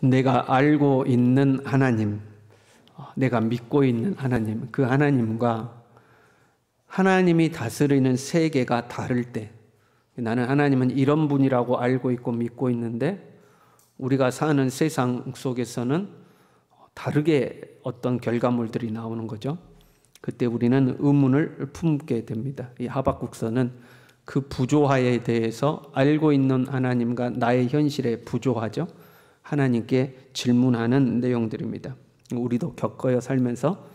내가 알고 있는 하나님, 내가 믿고 있는 하나님, 그 하나님과 하나님이 다스리는 세계가 다를 때, 나는 하나님은 이런 분이라고 알고 있고 믿고 있는데 우리가 사는 세상 속에서는 다르게 어떤 결과물들이 나오는 거죠. 그때 우리는 의문을 품게 됩니다. 이 하박국서는 그 부조화에 대해서 알고 있는 하나님과 나의 현실의 부조화죠. 하나님께 질문하는 내용들입니다. 우리도 겪어요. 살면서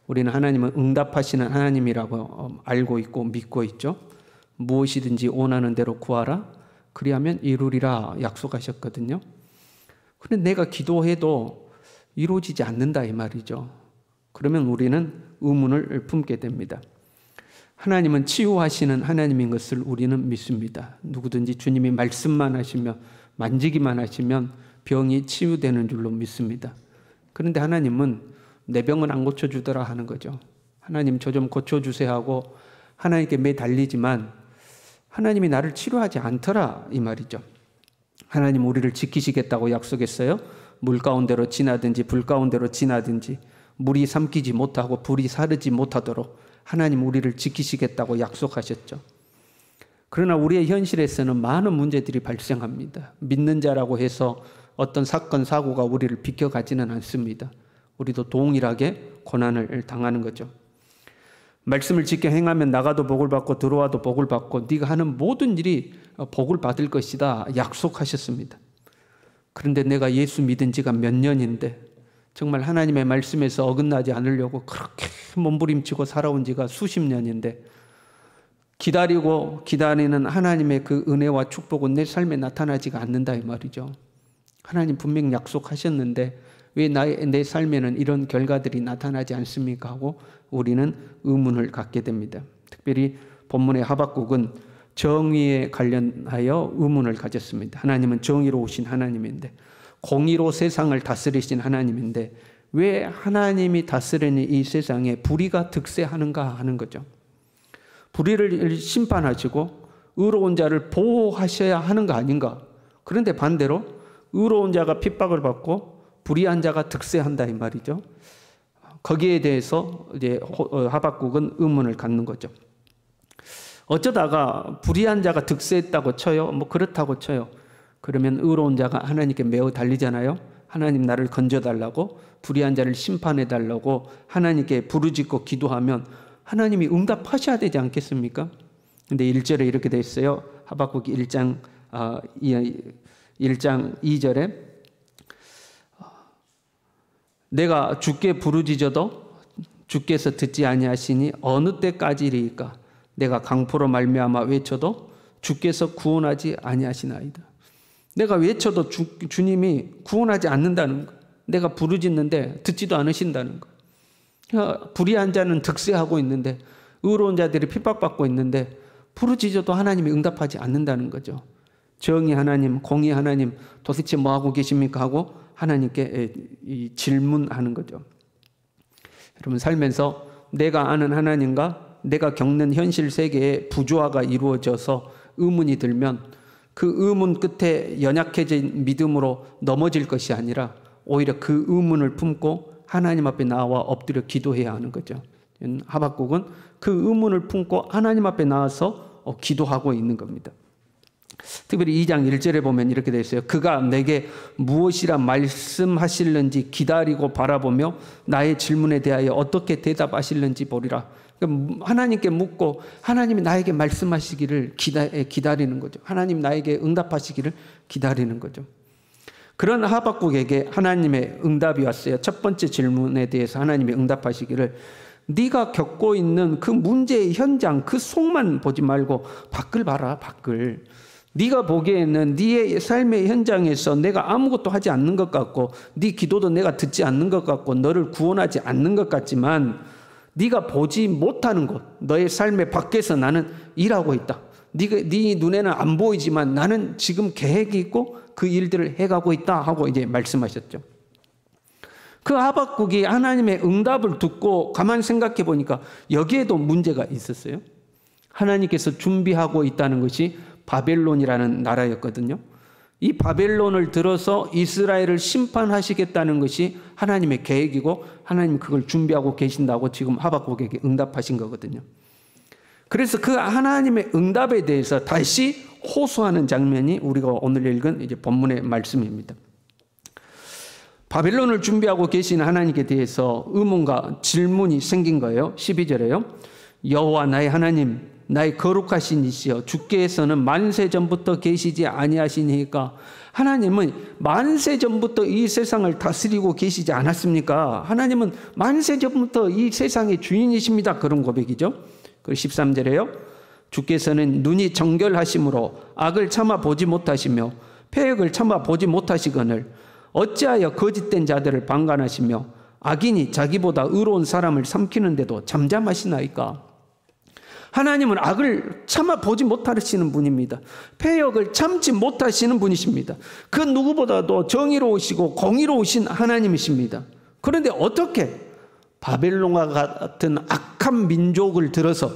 우리는 하나님은 응답하시는 하나님이라고 알고 있고 믿고 있죠. 무엇이든지 원하는 대로 구하라 그리하면 이루리라 약속하셨거든요. 그런데 내가 기도해도 이루어지지 않는다 이 말이죠. 그러면 우리는 의문을 품게 됩니다. 하나님은 치유하시는 하나님인 것을 우리는 믿습니다. 누구든지 주님이 말씀만 하시면 만지기만 하시면 병이 치유되는 줄로 믿습니다. 그런데 하나님은 내 병은 안 고쳐주더라 하는 거죠. 하나님 저 좀 고쳐주세요 하고 하나님께 매달리지만 하나님이 나를 치료하지 않더라 이 말이죠. 하나님 우리를 지키시겠다고 약속했어요. 물 가운데로 지나든지 불 가운데로 지나든지 물이 삼키지 못하고 불이 사르지 못하도록 하나님 우리를 지키시겠다고 약속하셨죠. 그러나 우리의 현실에서는 많은 문제들이 발생합니다. 믿는 자라고 해서 어떤 사건 사고가 우리를 비켜가지는 않습니다. 우리도 동일하게 고난을 당하는 거죠. 말씀을 지켜 행하면 나가도 복을 받고 들어와도 복을 받고 네가 하는 모든 일이 복을 받을 것이다 약속하셨습니다. 그런데 내가 예수 믿은 지가 몇 년인데 정말 하나님의 말씀에서 어긋나지 않으려고 그렇게 몸부림치고 살아온 지가 수십 년인데 기다리는 하나님의 그 은혜와 축복은 내 삶에 나타나지가 않는다 이 말이죠. 하나님 분명 약속하셨는데 왜 내 삶에는 이런 결과들이 나타나지 않습니까? 하고 우리는 의문을 갖게 됩니다. 특별히 본문의 하박국은 정의에 관련하여 의문을 가졌습니다. 하나님은 정의로우신 하나님인데 공의로 세상을 다스리신 하나님인데 왜 하나님이 다스리는 이 세상에 불의가 득세하는가 하는 거죠. 불의를 심판하시고 의로운 자를 보호하셔야 하는 거 아닌가. 그런데 반대로 의로운 자가 핍박을 받고 불의한 자가 득세한다 이 말이죠. 거기에 대해서 이제 하박국은 의문을 갖는 거죠. 어쩌다가 불의한 자가 득세했다고 쳐요. 뭐 그렇다고 쳐요. 그러면 의로운 자가 하나님께 매우 달리잖아요. 하나님 나를 건져달라고 불의한 자를 심판해달라고 하나님께 부르짖고 기도하면 하나님이 응답하셔야 되지 않겠습니까? 근데 1절에 이렇게 돼 있어요. 하박국 1장 2절에 내가 주께 부르짖어도 주께서 듣지 아니하시니 어느 때까지리까 내가 강포로 말미암아 외쳐도 주께서 구원하지 아니하시나이다. 내가 외쳐도 주님이 구원하지 않는다는 거. 내가 부르짖는데 듣지도 않으신다는 거. 불의한 자는 득세하고 있는데 의로운 자들이 핍박받고 있는데 부르짖어도 하나님이 응답하지 않는다는 거죠. 정의 하나님, 공의 하나님 도대체 뭐하고 계십니까? 하고 하나님께 질문하는 거죠. 여러분 살면서 내가 아는 하나님과 내가 겪는 현실 세계에 부조화가 이루어져서 의문이 들면 그 의문 끝에 연약해진 믿음으로 넘어질 것이 아니라 오히려 그 의문을 품고 하나님 앞에 나와 엎드려 기도해야 하는 거죠. 하박국은 그 의문을 품고 하나님 앞에 나와서 기도하고 있는 겁니다. 특별히 2장 1절에 보면 이렇게 되어 있어요. 그가 내게 무엇이라 말씀하실는지 기다리고 바라보며 나의 질문에 대하여 어떻게 대답하실는지 보리라. 하나님께 묻고 하나님이 나에게 말씀하시기를 기다리는 거죠. 하나님 나에게 응답하시기를 기다리는 거죠. 그런 하박국에게 하나님의 응답이 왔어요. 첫 번째 질문에 대해서 하나님이 응답하시기를 네가 겪고 있는 그 문제의 현장 그 속만 보지 말고 밖을 봐라. 밖을. 네가 보기에는 네의 삶의 현장에서 내가 아무것도 하지 않는 것 같고 네 기도도 내가 듣지 않는 것 같고 너를 구원하지 않는 것 같지만 네가 보지 못하는 곳 너의 삶의 밖에서 나는 일하고 있다. 네 눈에는 안 보이지만 나는 지금 계획이 있고 그 일들을 해가고 있다 하고 이제 말씀하셨죠. 그 하박국이 하나님의 응답을 듣고 가만 생각해 보니까 여기에도 문제가 있었어요. 하나님께서 준비하고 있다는 것이 바벨론이라는 나라였거든요. 이 바벨론을 들어서 이스라엘을 심판하시겠다는 것이 하나님의 계획이고 하나님 그걸 준비하고 계신다고 지금 하박국에게 응답하신 거거든요. 그래서 그 하나님의 응답에 대해서 다시 호소하는 장면이 우리가 오늘 읽은 이제 본문의 말씀입니다. 바벨론을 준비하고 계신 하나님께 대해서 의문과 질문이 생긴 거예요. 12절에요. 여호와 나의 하나님, 나의 거룩하신 이시여, 주께서는 만세 전부터 계시지 아니하시니까. 하나님은 만세 전부터 이 세상을 다스리고 계시지 않았습니까? 하나님은 만세 전부터 이 세상의 주인이십니다. 그런 고백이죠. 그리고 13절에요. 주께서는 눈이 정결하심으로 악을 참아 보지 못하시며 패역을 참아 보지 못하시거늘 어찌하여 거짓된 자들을 방관하시며 악인이 자기보다 의로운 사람을 삼키는데도 잠잠하시나이까. 하나님은 악을 참아 보지 못하시는 분입니다. 패역을 참지 못하시는 분이십니다. 그 누구보다도 정의로우시고 공의로우신 하나님이십니다. 그런데 어떻게 바벨론과 같은 악한 민족을 들어서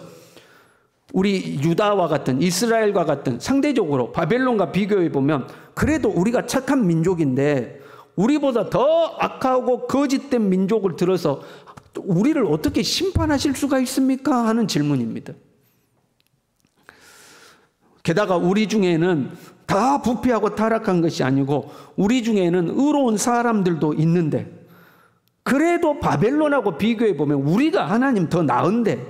우리 유다와 같은 이스라엘과 같은 상대적으로 바벨론과 비교해 보면 그래도 우리가 착한 민족인데 우리보다 더 악하고 거짓된 민족을 들어서 우리를 어떻게 심판하실 수가 있습니까? 하는 질문입니다. 게다가 우리 중에는 다 부패하고 타락한 것이 아니고 우리 중에는 의로운 사람들도 있는데 그래도 바벨론하고 비교해 보면 우리가 하나님 더 나은데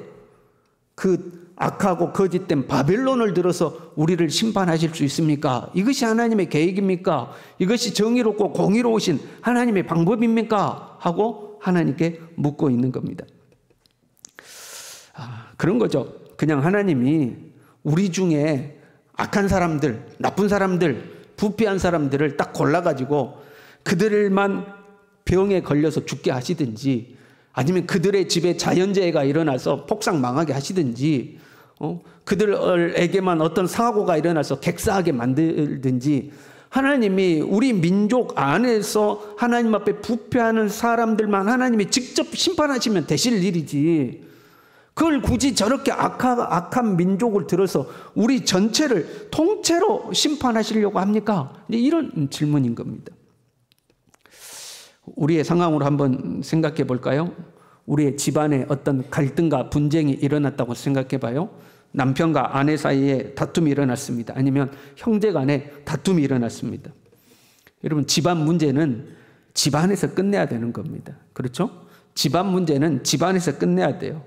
그 악하고 거짓된 바벨론을 들어서 우리를 심판하실 수 있습니까? 이것이 하나님의 계획입니까? 이것이 정의롭고 공의로우신 하나님의 방법입니까? 하고 하나님께 묻고 있는 겁니다. 그런 거죠. 그냥 하나님이 우리 중에 악한 사람들, 나쁜 사람들, 부패한 사람들을 딱 골라가지고 그들만 병에 걸려서 죽게 하시든지 아니면 그들의 집에 자연재해가 일어나서 폭삭 망하게 하시든지 그들에게만 어떤 사고가 일어나서 객사하게 만들든지 하나님이 우리 민족 안에서 하나님 앞에 부패하는 사람들만 하나님이 직접 심판하시면 되실 일이지 그걸 굳이 저렇게 악한 민족을 들어서 우리 전체를 통째로 심판하시려고 합니까? 이런 질문인 겁니다. 우리의 상황으로 한번 생각해 볼까요? 우리의 집안에 어떤 갈등과 분쟁이 일어났다고 생각해 봐요. 남편과 아내 사이에 다툼이 일어났습니다. 아니면 형제 간에 다툼이 일어났습니다. 여러분, 집안 문제는 집안에서 끝내야 되는 겁니다. 그렇죠? 집안 문제는 집안에서 끝내야 돼요.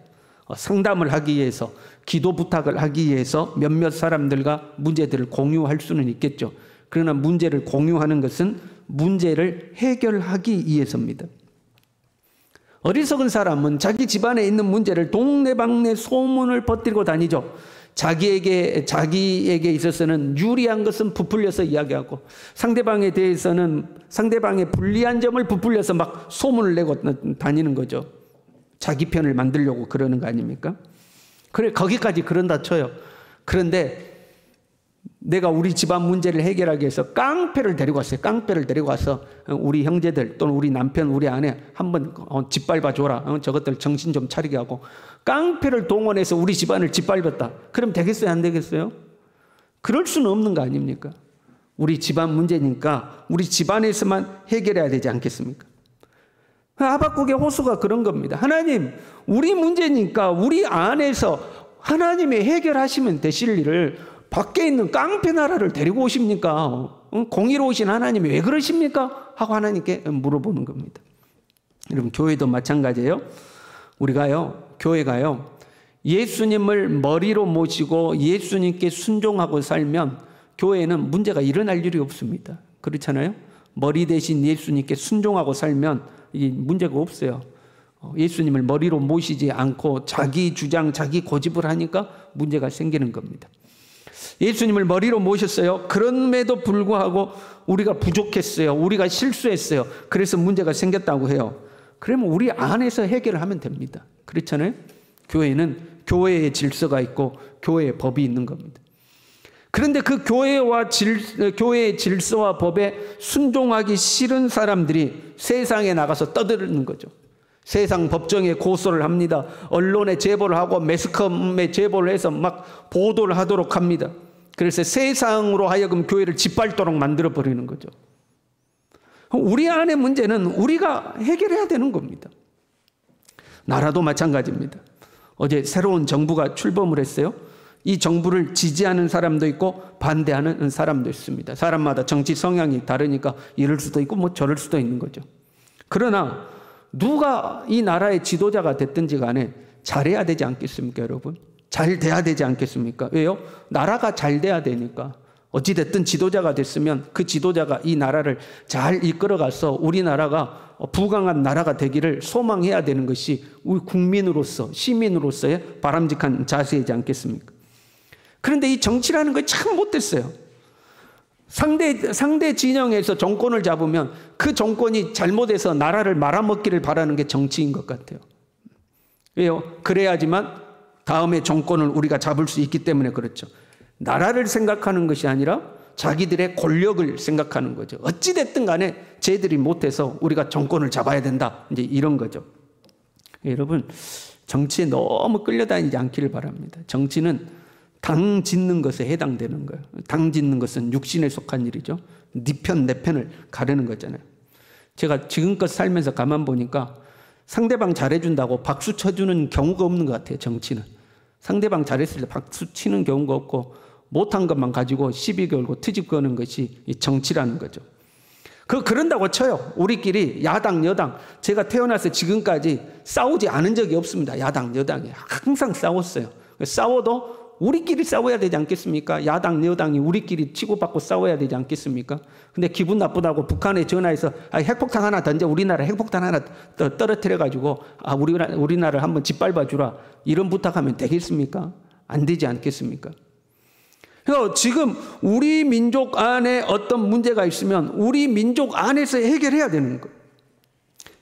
상담을 하기 위해서, 기도 부탁을 하기 위해서 몇몇 사람들과 문제들을 공유할 수는 있겠죠. 그러나 문제를 공유하는 것은 문제를 해결하기 위해서입니다. 어리석은 사람은 자기 집안에 있는 문제를 동네방네 소문을 퍼뜨리고 다니죠. 자기에게 있어서는 유리한 것은 부풀려서 이야기하고 상대방에 대해서는 상대방의 불리한 점을 부풀려서 막 소문을 내고 다니는 거죠. 자기 편을 만들려고 그러는 거 아닙니까? 그래, 거기까지 그런다 쳐요. 그런데 내가 우리 집안 문제를 해결하기 위해서 깡패를 데리고 왔어요. 깡패를 데리고 와서 우리 형제들 또는 우리 남편, 우리 아내 한번 짓밟아 줘라. 저것들 정신 좀 차리게 하고 깡패를 동원해서 우리 집안을 짓밟았다. 그럼 되겠어요? 안 되겠어요? 그럴 수는 없는 거 아닙니까? 우리 집안 문제니까 우리 집안에서만 해결해야 되지 않겠습니까? 하박국의 호소가 그런 겁니다. 하나님, 우리 문제니까 우리 안에서 하나님이 해결하시면 되실 일을 밖에 있는 깡패 나라를 데리고 오십니까? 공의로우신 하나님이 왜 그러십니까? 하고 하나님께 물어보는 겁니다. 여러분, 교회도 마찬가지예요. 우리가요, 교회가요, 예수님을 머리로 모시고 예수님께 순종하고 살면 교회에는 문제가 일어날 일이 없습니다. 그렇잖아요? 머리 대신 예수님께 순종하고 살면 이 문제가 없어요. 예수님을 머리로 모시지 않고 자기 주장, 자기 고집을 하니까 문제가 생기는 겁니다. 예수님을 머리로 모셨어요. 그럼에도 불구하고 우리가 부족했어요. 우리가 실수했어요. 그래서 문제가 생겼다고 해요. 그러면 우리 안에서 해결을 하면 됩니다. 그렇잖아요? 교회는 교회의 질서가 있고 교회의 법이 있는 겁니다. 그런데 그 교회의 질서와 법에 순종하기 싫은 사람들이 세상에 나가서 떠드는 거죠. 세상 법정에 고소를 합니다. 언론에 제보를 하고 매스컴에 제보를 해서 막 보도를 하도록 합니다. 그래서 세상으로 하여금 교회를 짓밟도록 만들어버리는 거죠. 우리 안의 문제는 우리가 해결해야 되는 겁니다. 나라도 마찬가지입니다. 어제 새로운 정부가 출범을 했어요. 이 정부를 지지하는 사람도 있고 반대하는 사람도 있습니다. 사람마다 정치 성향이 다르니까 이럴 수도 있고 뭐 저럴 수도 있는 거죠. 그러나 누가 이 나라의 지도자가 됐든지 간에 잘해야 되지 않겠습니까, 여러분? 잘 돼야 되지 않겠습니까? 왜요? 나라가 잘 돼야 되니까. 어찌됐든 지도자가 됐으면 그 지도자가 이 나라를 잘 이끌어가서 우리나라가 부강한 나라가 되기를 소망해야 되는 것이 우리 국민으로서, 시민으로서의 바람직한 자세이지 않겠습니까? 그런데 이 정치라는 거 참 못됐어요. 상대 진영에서 정권을 잡으면 그 정권이 잘못해서 나라를 말아먹기를 바라는 게 정치인 것 같아요. 왜요? 그래야지만 다음에 정권을 우리가 잡을 수 있기 때문에 그렇죠. 나라를 생각하는 것이 아니라 자기들의 권력을 생각하는 거죠. 어찌됐든 간에 쟤들이 못해서 우리가 정권을 잡아야 된다. 이제 이런 거죠. 여러분, 정치에 너무 끌려다니지 않기를 바랍니다. 정치는 당 짓는 것에 해당되는 거예요. 당 짓는 것은 육신에 속한 일이죠. 네 편, 내 편을 가르는 거잖아요. 제가 지금껏 살면서 가만 보니까 상대방 잘해준다고 박수 쳐주는 경우가 없는 것 같아요. 정치는. 상대방 잘했을 때 박수 치는 경우가 없고 못한 것만 가지고 시비 걸고 트집 거는 것이 이 정치라는 거죠. 그런다고 쳐요. 우리끼리 야당, 여당. 제가 태어나서 지금까지 싸우지 않은 적이 없습니다. 야당, 여당이. 항상 싸웠어요. 싸워도 우리끼리 싸워야 되지 않겠습니까? 야당, 여당이 우리끼리 치고받고 싸워야 되지 않겠습니까? 근데 기분 나쁘다고 북한에 전화해서 핵폭탄 하나 던져, 우리나라 핵폭탄 하나 떨어뜨려가지고 우리나라를 한번 짓밟아 주라. 이런 부탁하면 되겠습니까? 안 되지 않겠습니까? 그래서 지금 우리 민족 안에 어떤 문제가 있으면 우리 민족 안에서 해결해야 되는 거예요.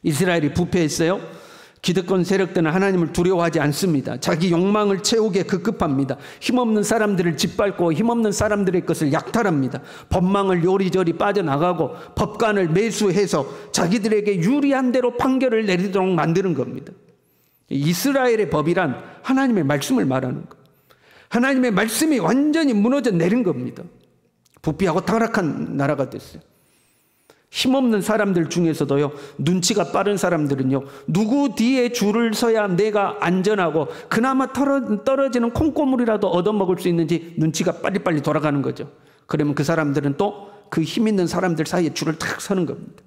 이스라엘이 부패했어요. 기득권 세력들은 하나님을 두려워하지 않습니다. 자기 욕망을 채우기에 급급합니다. 힘없는 사람들을 짓밟고 힘없는 사람들의 것을 약탈합니다. 법망을 요리조리 빠져나가고 법관을 매수해서 자기들에게 유리한 대로 판결을 내리도록 만드는 겁니다. 이스라엘의 법이란 하나님의 말씀을 말하는 거예요. 하나님의 말씀이 완전히 무너져 내린 겁니다. 부패하고 타락한 나라가 됐어요. 힘없는 사람들 중에서도요, 눈치가 빠른 사람들은요, 누구 뒤에 줄을 서야 내가 안전하고 그나마 떨어지는 콩고물이라도 얻어먹을 수 있는지 눈치가 빨리빨리 돌아가는 거죠. 그러면 그 사람들은 또 그 힘 있는 사람들 사이에 줄을 탁 서는 겁니다.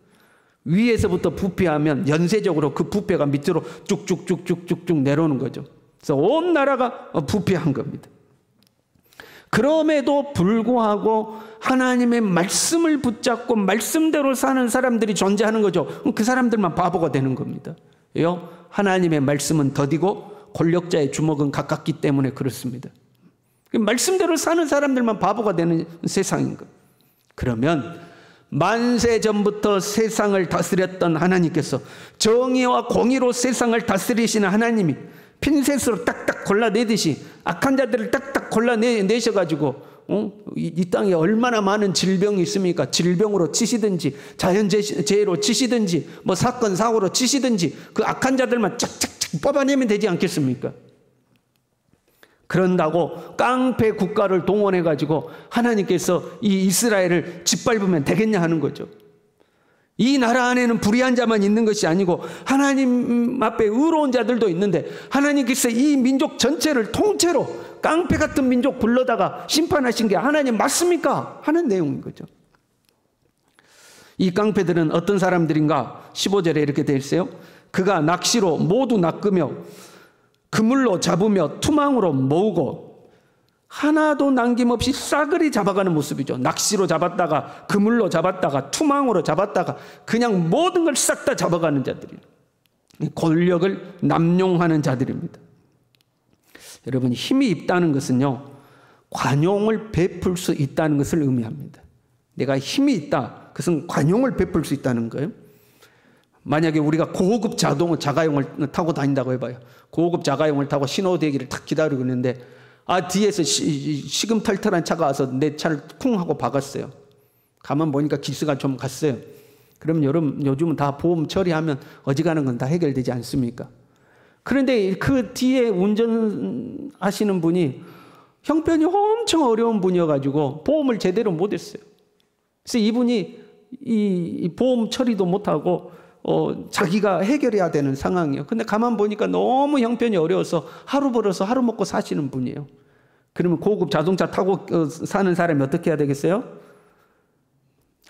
위에서부터 부패하면 연쇄적으로 그 부패가 밑으로 쭉쭉쭉쭉쭉 내려오는 거죠. 그래서 온 나라가 부패한 겁니다. 그럼에도 불구하고 하나님의 말씀을 붙잡고 말씀대로 사는 사람들이 존재하는 거죠. 그 사람들만 바보가 되는 겁니다. 왜요? 하나님의 말씀은 더디고 권력자의 주먹은 가깝기 때문에 그렇습니다. 말씀대로 사는 사람들만 바보가 되는 세상인 거예요. 그러면 만세 전부터 세상을 다스렸던 하나님께서 정의와 공의로 세상을 다스리시는 하나님이 핀셋으로 딱딱 골라내듯이 악한 자들을 딱딱 골라내셔가지고 이 땅에 얼마나 많은 질병이 있습니까? 질병으로 치시든지 자연재해로 치시든지 뭐 사건 사고로 치시든지 그 악한 자들만 쫙쫙쫙 뽑아내면 되지 않겠습니까? 그런다고 깡패 국가를 동원해가지고 하나님께서 이 이스라엘을 짓밟으면 되겠냐 하는 거죠. 이 나라 안에는 불의한 자만 있는 것이 아니고 하나님 앞에 의로운 자들도 있는데 하나님께서 이 민족 전체를 통째로 깡패 같은 민족 불러다가 심판하신 게 하나님 맞습니까? 하는 내용인 거죠. 이 깡패들은 어떤 사람들인가? 15절에 이렇게 되어 있어요. 그가 낚시로 모두 낚으며 그물로 잡으며 투망으로 모으고 하나도 남김없이 싸그리 잡아가는 모습이죠. 낚시로 잡았다가 그물로 잡았다가 투망으로 잡았다가 그냥 모든 걸 싹 다 잡아가는 자들이에요. 권력을 남용하는 자들입니다. 여러분, 힘이 있다는 것은요, 관용을 베풀 수 있다는 것을 의미합니다. 내가 힘이 있다, 그것은 관용을 베풀 수 있다는 거예요. 만약에 우리가 고급 자가용을 타고 다닌다고 해봐요. 고급 자가용을 타고 신호대기를 탁 기다리고 있는데 뒤에서 시금털털한 차가 와서 내 차를 쿵 하고 박았어요. 가만 보니까 기스가 좀 갔어요. 그럼 요즘은 다 보험 처리하면 어지간한 건 다 해결되지 않습니까? 그런데 그 뒤에 운전하시는 분이 형편이 엄청 어려운 분이어가지고 보험을 제대로 못했어요. 그래서 이분이 이 보험 처리도 못하고 자기가 해결해야 되는 상황이에요. 근데 가만 보니까 너무 형편이 어려워서 하루 벌어서 하루 먹고 사시는 분이에요. 그러면 고급 자동차 타고 사는 사람이 어떻게 해야 되겠어요?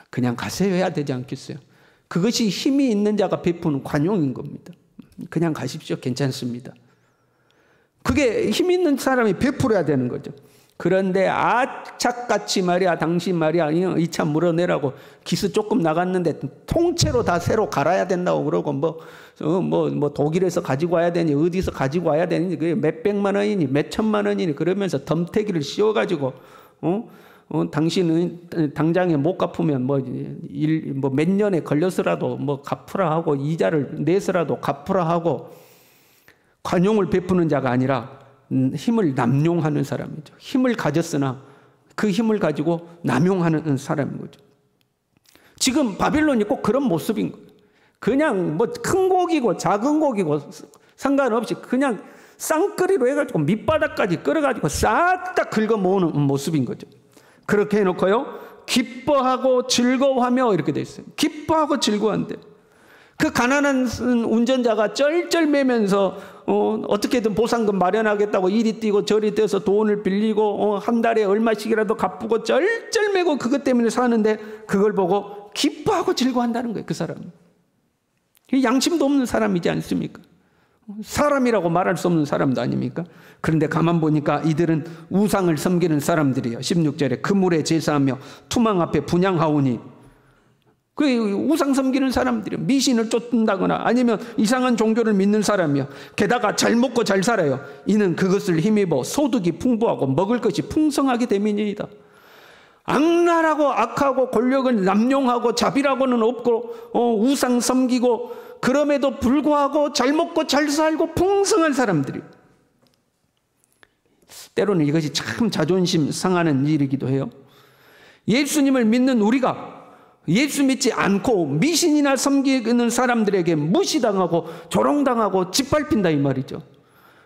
그냥 가세요 해야 되지 않겠어요? 그것이 힘이 있는 자가 베푸는 관용인 겁니다. 그냥 가십시오. 괜찮습니다. 그게 힘 있는 사람이 베풀어야 되는 거죠. 그런데 악착같이 말이야, 당신 말이야, 이 차 물어내라고 기스 조금 나갔는데 통째로 다 새로 갈아야 된다고 그러고 뭐 독일에서 가지고 와야 되니 어디서 가지고 와야 되니 그게 몇백만 원이니 몇천만 원이니 그러면서 덤태기를 씌워가지고 당신은 당장에 못 갚으면 뭐 몇 년에 걸려서라도 뭐 갚으라 하고 이자를 내서라도 갚으라 하고 관용을 베푸는 자가 아니라 힘을 남용하는 사람이죠. 힘을 가졌으나 그 힘을 가지고 남용하는 사람인 거죠. 지금 바빌론이 꼭 그런 모습인 거예요. 그냥 뭐 큰 고기고 작은 고기고 상관없이 그냥 쌍끌이로 해가지고 밑바닥까지 끌어가지고 싹 다 긁어 모으는 모습인 거죠. 그렇게 해놓고요, 기뻐하고 즐거워하며 이렇게 돼 있어요. 기뻐하고 즐거워한대. 그 가난한 운전자가 쩔쩔매면서 어떻게든 보상금 마련하겠다고 이리 뛰고 저리 뛰어서 돈을 빌리고 한 달에 얼마씩이라도 갚고 쩔쩔매고 그것 때문에 사는데 그걸 보고 기뻐하고 즐거워한다는 거예요. 그 사람은. 양심도 없는 사람이지 않습니까? 사람이라고 말할 수 없는 사람도 아닙니까? 그런데 가만 보니까 이들은 우상을 섬기는 사람들이에요. 16절에 그물에 제사하며 투망 앞에 분향하오니, 그 우상 섬기는 사람들이에요. 미신을 쫓는다거나 아니면 이상한 종교를 믿는 사람이요. 게다가 잘 먹고 잘 살아요. 이는 그것을 힘입어 소득이 풍부하고 먹을 것이 풍성하게 됨이니이다. 악랄하고 악하고 권력을 남용하고 자비라고는 없고 우상 섬기고 그럼에도 불구하고 잘 먹고 잘 살고 풍성한 사람들이에요. 때로는 이것이 참 자존심 상하는 일이기도 해요. 예수님을 믿는 우리가 예수 믿지 않고 미신이나 섬기는 사람들에게 무시당하고 조롱당하고 짓밟힌다 이 말이죠.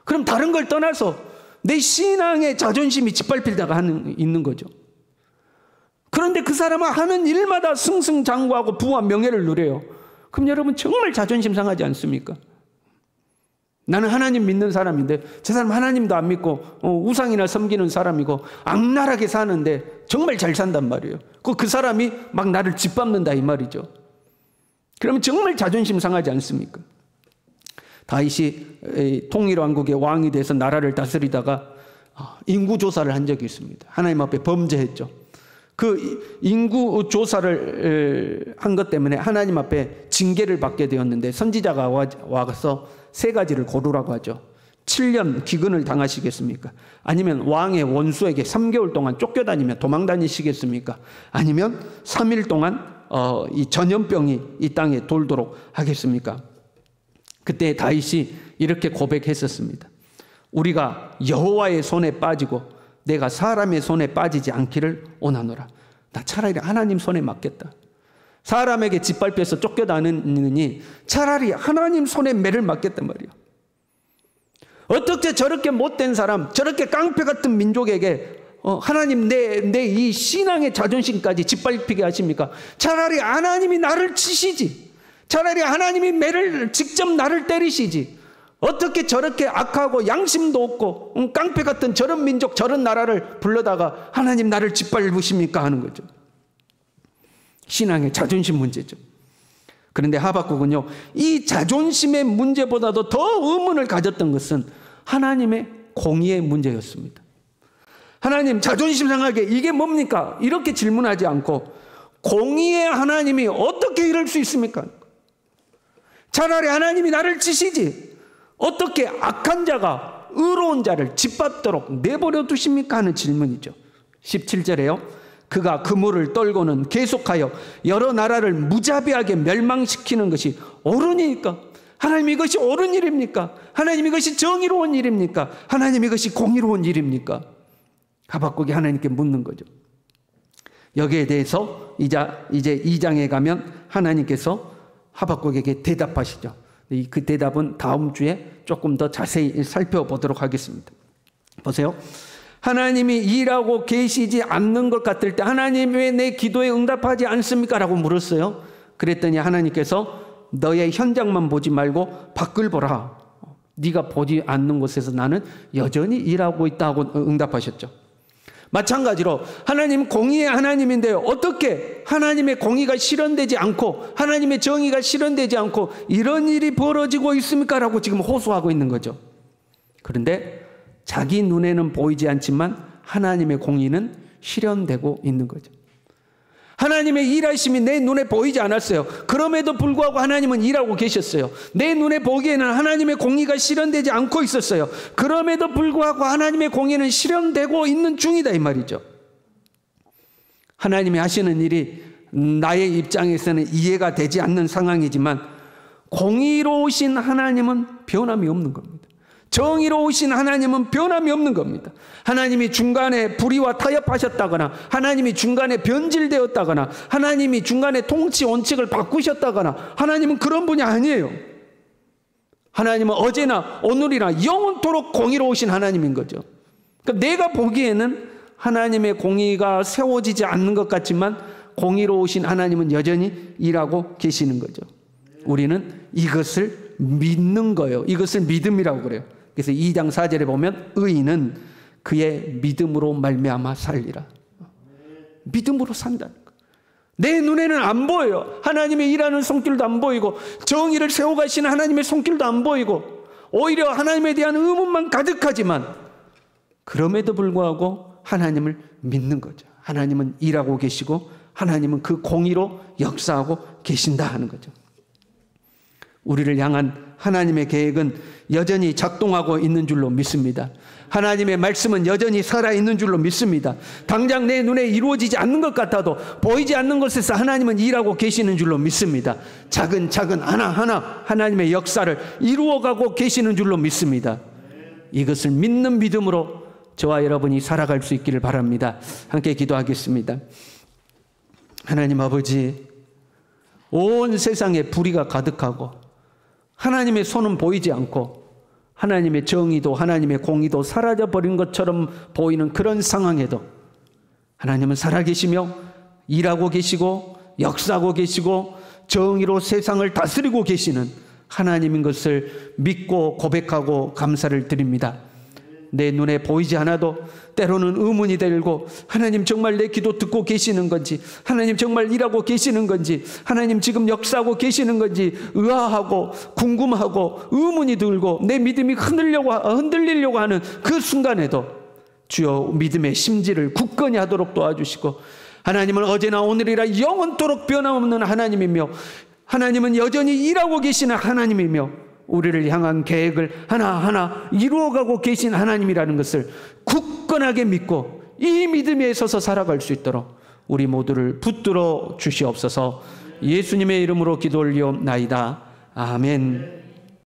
그럼 다른 걸 떠나서 내 신앙의 자존심이 짓밟힐 때가 있는 거죠. 그런데 그 사람은 하는 일마다 승승장구하고 부와 명예를 누려요. 그럼 여러분 정말 자존심 상하지 않습니까? 나는 하나님 믿는 사람인데 저 사람 하나님도 안 믿고 우상이나 섬기는 사람이고 악랄하게 사는데 정말 잘 산단 말이에요. 그 사람이 막 나를 짓밟는다 이 말이죠. 그러면 정말 자존심 상하지 않습니까? 다윗이 통일왕국의 왕이 돼서 나라를 다스리다가 인구조사를 한 적이 있습니다. 하나님 앞에 범죄했죠. 그 인구 조사를 한 것 때문에 하나님 앞에 징계를 받게 되었는데 선지자가 와서 세 가지를 고르라고 하죠. 7년 기근을 당하시겠습니까? 아니면 왕의 원수에게 3개월 동안 쫓겨다니며 도망다니시겠습니까? 아니면 3일 동안 이 전염병이 이 땅에 돌도록 하겠습니까? 그때 다윗이 이렇게 고백했었습니다. 우리가 여호와의 손에 빠지고 내가 사람의 손에 빠지지 않기를 원하노라. 나 차라리 하나님 손에 맡겠다. 사람에게 짓밟혀서 쫓겨다니느니 차라리 하나님 손에 매를 맡겠단 말이에요. 어떻게 저렇게 못된 사람, 저렇게 깡패 같은 민족에게 하나님 내 이 신앙의 자존심까지 짓밟히게 하십니까? 차라리 하나님이 나를 치시지. 차라리 하나님이 매를 직접 나를 때리시지. 어떻게 저렇게 악하고 양심도 없고 깡패 같은 저런 민족 저런 나라를 불러다가 하나님 나를 짓밟으십니까 하는 거죠. 신앙의 자존심 문제죠. 그런데 하박국은요, 이 자존심의 문제보다도 더 의문을 가졌던 것은 하나님의 공의의 문제였습니다. 하나님 자존심 상하게 이게 뭡니까? 이렇게 질문하지 않고 공의의 하나님이 어떻게 이럴 수 있습니까? 차라리 하나님이 나를 치시지 어떻게 악한 자가 의로운 자를 짓밟도록 내버려 두십니까? 하는 질문이죠. 17절에요. 그가 그물을 떨고는 계속하여 여러 나라를 무자비하게 멸망시키는 것이 옳으니까? 하나님 이것이 옳은 일입니까? 하나님 이것이 정의로운 일입니까? 하나님 이것이 공의로운 일입니까? 하박국이 하나님께 묻는 거죠. 여기에 대해서 이제 2장에 가면 하나님께서 하박국에게 대답하시죠. 그 대답은 다음 주에 조금 더 자세히 살펴보도록 하겠습니다. 보세요. 하나님이 일하고 계시지 않는 것 같을 때 하나님 왜 내 기도에 응답하지 않습니까? 라고 물었어요. 그랬더니 하나님께서 너의 현장만 보지 말고 밖을 보라. 네가 보지 않는 곳에서 나는 여전히 일하고 있다고 응답하셨죠. 마찬가지로 하나님 공의의 하나님인데요. 어떻게 하나님의 공의가 실현되지 않고 하나님의 정의가 실현되지 않고 이런 일이 벌어지고 있습니까? 라고 지금 호소하고 있는 거죠. 그런데 자기 눈에는 보이지 않지만 하나님의 공의는 실현되고 있는 거죠. 하나님의 일하심이 내 눈에 보이지 않았어요. 그럼에도 불구하고 하나님은 일하고 계셨어요. 내 눈에 보기에는 하나님의 공의가 실현되지 않고 있었어요. 그럼에도 불구하고 하나님의 공의는 실현되고 있는 중이다 이 말이죠. 하나님이 하시는 일이 나의 입장에서는 이해가 되지 않는 상황이지만 공의로우신 하나님은 변함이 없는 겁니다. 정의로우신 하나님은 변함이 없는 겁니다. 하나님이 중간에 불의와 타협하셨다거나 하나님이 중간에 변질되었다거나 하나님이 중간에 통치 원칙을 바꾸셨다거나 하나님은 그런 분이 아니에요. 하나님은 어제나 오늘이나 영원토록 공의로우신 하나님인 거죠. 그러니까 내가 보기에는 하나님의 공의가 세워지지 않는 것 같지만 공의로우신 하나님은 여전히 일하고 계시는 거죠. 우리는 이것을 믿는 거예요. 이것을 믿음이라고 그래요. 그래서 2장 4절에 보면 의인은 그의 믿음으로 말미암아 살리라. 믿음으로 산다는 거예요. 내 눈에는 안 보여요. 하나님의 일하는 손길도 안 보이고 정의를 세워가시는 하나님의 손길도 안 보이고 오히려 하나님에 대한 의문만 가득하지만 그럼에도 불구하고 하나님을 믿는 거죠. 하나님은 일하고 계시고 하나님은 그 공의로 역사하고 계신다 하는 거죠. 우리를 향한 하나님의 계획은 여전히 작동하고 있는 줄로 믿습니다. 하나님의 말씀은 여전히 살아있는 줄로 믿습니다. 당장 내 눈에 이루어지지 않는 것 같아도 보이지 않는 곳에서 하나님은 일하고 계시는 줄로 믿습니다. 차근차근 하나하나 하나님의 역사를 이루어가고 계시는 줄로 믿습니다. 이것을 믿는 믿음으로 저와 여러분이 살아갈 수 있기를 바랍니다. 함께 기도하겠습니다. 하나님 아버지, 온 세상에 불의가 가득하고 하나님의 손은 보이지 않고 하나님의 정의도 하나님의 공의도 사라져버린 것처럼 보이는 그런 상황에도 하나님은 살아계시며 일하고 계시고 역사하고 계시고 정의로 세상을 다스리고 계시는 하나님인 것을 믿고 고백하고 감사를 드립니다. 내 눈에 보이지 않아도 때로는 의문이 들고 하나님 정말 내 기도 듣고 계시는 건지 하나님 정말 일하고 계시는 건지 하나님 지금 역사하고 계시는 건지 의아하고 궁금하고 의문이 들고 내 믿음이 흔들리려고 하는 그 순간에도 주여 믿음의 심지를 굳건히 하도록 도와주시고 하나님은 어제나 오늘이라 영원토록 변함없는 하나님이며 하나님은 여전히 일하고 계시는 하나님이며 우리를 향한 계획을 하나하나 이루어가고 계신 하나님이라는 것을 굳건하게 믿고 이 믿음에 서서 살아갈 수 있도록 우리 모두를 붙들어 주시옵소서. 예수님의 이름으로 기도 올리옵나이다. 아멘.